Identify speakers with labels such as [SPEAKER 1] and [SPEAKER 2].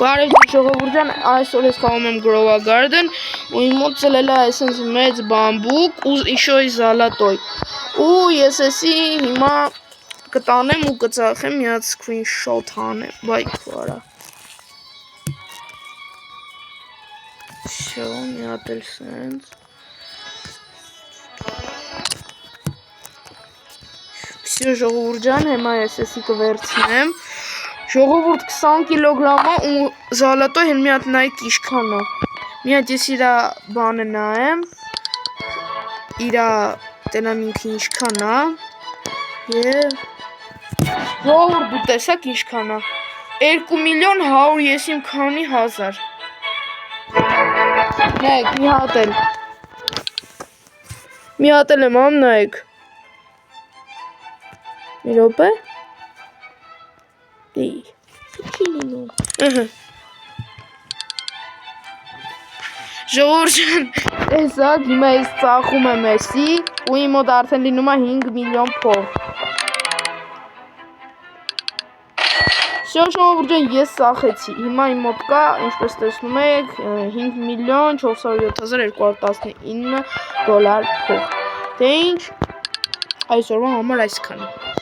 [SPEAKER 1] Բարև ժողովուրդ ջան, այսօր ես խաղում եմ Grow a Garden ու իմ մոտ ծլել է այսպես մեծ բամբուկ ու еще и золотой։ Ու ես էսի հիմա կտանեմ ու կծախեմ մի հատ screenshot անեմ, բայ քորա։ Всё, մի հատ էլ սենց։ Всё ժողովուրդ ջան, հիմա ես էսի կվերցնեմ։ Ժողովուրդ 20 կիլոգրամ է ու զալատոյ հեն մի հատ նայեք ինչքան է։ Մի հատ ես իրա բանը նայեմ։ Իրա տենամ ինքը ինչքան է։ Եվ ժողովուրդ դու տեսաք ինչքան է։ 2 միլիոն 100 ես իմ քանի հազար։ Նայեք, մի հատ էլ եմ ամ նայեք։ Մի րոպե։ Ժողովուրդ ջան, տեսաք, հիմա ես ծախում եմ էսի ու իմ մոտ արդեն լինում է 5 միլիոն փող։ Всё ժողովուրդ ջան, ես ծախեցի։ Հիմա իմ մոտ կա, ինչպես տեսնում եք, 5 միլիոն 407,219 դոլար փող։ Թե ինչ, այսօրվա համար այսքանը։